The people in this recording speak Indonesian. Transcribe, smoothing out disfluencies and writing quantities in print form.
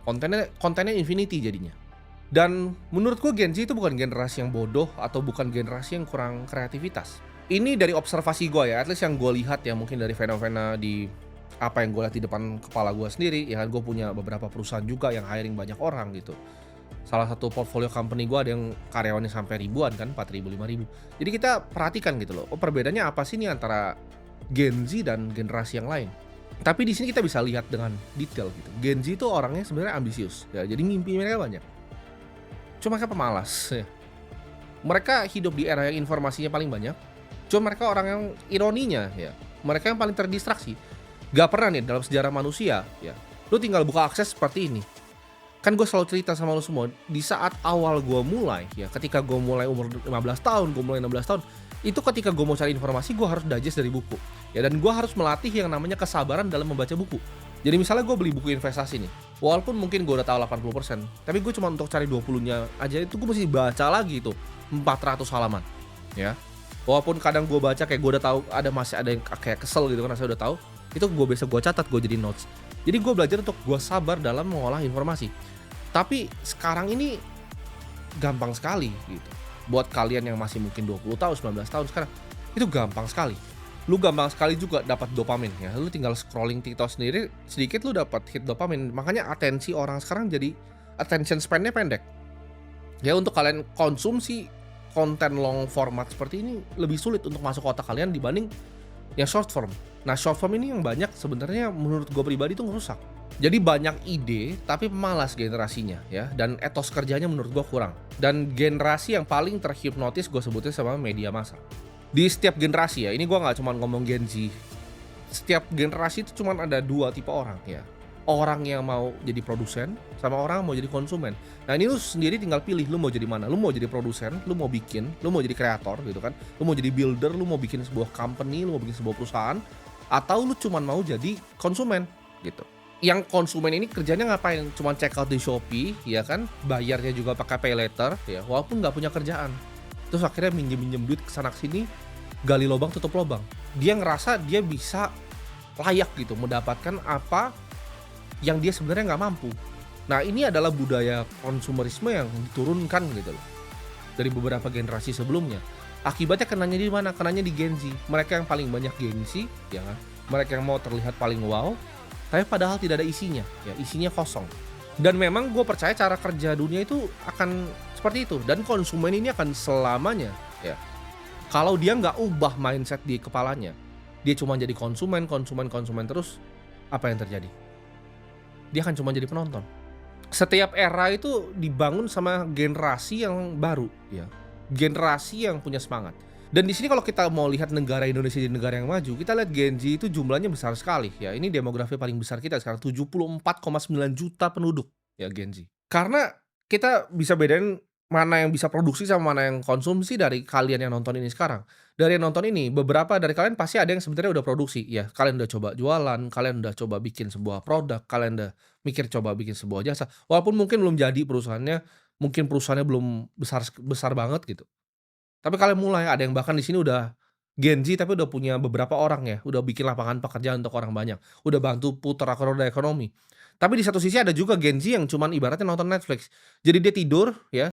kontennya kontennya infinity jadinya. Dan menurut gue Gen Z itu bukan generasi yang bodoh atau bukan generasi yang kurang kreativitas. Ini dari observasi gue ya, at least yang gue lihat ya mungkin dari fenomena di apa yang gue lihat di depan kepala gue sendiri, ya kan gue punya beberapa perusahaan juga yang hiring banyak orang gitu. Salah satu portfolio company gue ada yang karyawannya sampai ribuan kan, 4.000, 5.000. Jadi kita perhatikan gitu loh, oh perbedaannya apa sih nih antara Gen Z dan generasi yang lain. Tapi di sini kita bisa lihat dengan detail gitu. Gen Z itu orangnya sebenarnya ambisius, ya jadi mimpi mereka banyak. Cuma mereka pemalas, ya. Mereka hidup di era yang informasinya paling banyak, cuma mereka orang yang ironinya ya, mereka yang paling terdistraksi. Gak pernah nih dalam sejarah manusia ya, lu tinggal buka akses seperti ini. Kan gue selalu cerita sama lu semua, di saat awal gue mulai ya, ketika gue mulai umur 15 tahun, gue mulai 16 tahun, itu ketika gue mau cari informasi gue harus digest dari buku. Ya dan gue harus melatih yang namanya kesabaran dalam membaca buku. Jadi misalnya gue beli buku investasi nih, walaupun mungkin gue udah tahu 80%, tapi gue cuma untuk cari 20-nya aja itu gue mesti baca lagi tuh 400 halaman, ya. Walaupun kadang gue baca kayak gue udah tahu masih ada yang kayak kesel gitu kan, saya udah tahu, itu gue biasa gue catat, gue jadi notes. Jadi gue belajar untuk gue sabar dalam mengolah informasi. Tapi sekarang ini gampang sekali gitu. Buat kalian yang masih mungkin 20 tahun, 19 tahun sekarang, itu gampang sekali. Lu gampang sekali juga dapat dopamin ya. Lu tinggal scrolling TikTok sendiri, sedikit lu dapat hit dopamin. Makanya atensi orang sekarang jadi attention span-nya pendek. Ya untuk kalian konsumsi konten long format seperti ini lebih sulit untuk masuk ke otak kalian dibanding yang short form. Nah, short form ini yang banyak sebenarnya menurut gue pribadi itu ngerusak. Jadi banyak ide tapi pemalas generasinya ya, dan etos kerjanya menurut gue kurang. Dan generasi yang paling terhipnotis gue sebutnya sama media massa. Di setiap generasi ya, ini gue nggak cuma ngomong Gen Z. Setiap generasi itu cuma ada dua tipe orang ya. Orang yang mau jadi produsen sama orang yang mau jadi konsumen. Nah ini lu sendiri tinggal pilih lu mau jadi mana. Lu mau jadi produsen, lu mau bikin, lu mau jadi kreator gitu kan. Lu mau jadi builder, lu mau bikin sebuah company, lu mau bikin sebuah perusahaan, atau lu cuma mau jadi konsumen gitu. Yang konsumen ini kerjanya ngapain? Cuma check out di Shopee, ya kan? Bayarnya juga pakai pay later, ya. Walaupun nggak punya kerjaan. Terus akhirnya minjem duit kesana sini, gali lubang tutup lubang. Dia ngerasa dia bisa layak gitu mendapatkan apa yang dia sebenarnya nggak mampu. Nah ini adalah budaya konsumerisme yang diturunkan gitu loh dari beberapa generasi sebelumnya. Akibatnya kenanya di mana? Kenanya di Gen Z. Mereka yang paling banyak gengsi, ya kan? Mereka yang mau terlihat paling wow, tapi padahal tidak ada isinya, ya isinya kosong. Dan memang gue percaya cara kerja dunia itu akan seperti itu. Dan konsumen ini akan selamanya, ya. Kalau dia nggak ubah mindset di kepalanya, dia cuma jadi konsumen terus, apa yang terjadi? Dia akan cuma jadi penonton. Setiap era itu dibangun sama generasi yang baru, ya. Generasi yang punya semangat. Dan di sini kalau kita mau lihat negara Indonesia jadi negara yang maju, kita lihat Gen Z itu jumlahnya besar sekali, ya. Ini demografi paling besar kita sekarang 74,9 juta penduduk, ya Gen Z. Karena kita bisa bedain mana yang bisa produksi sama mana yang konsumsi dari kalian yang nonton ini sekarang. Dari yang nonton ini, beberapa dari kalian pasti ada yang sebenarnya udah produksi, ya. Kalian udah coba jualan, kalian udah coba bikin sebuah produk, kalian udah mikir coba bikin sebuah jasa. Walaupun mungkin belum jadi perusahaannya, mungkin perusahaannya belum besar besar banget gitu. Tapi kalian mulai, ada yang bahkan di sini udah Gen Z tapi udah punya beberapa orang ya, udah bikin lapangan pekerjaan untuk orang banyak, udah bantu putar roda ekonomi. Tapi di satu sisi ada juga Gen Z yang cuman ibaratnya nonton Netflix. Jadi dia tidur ya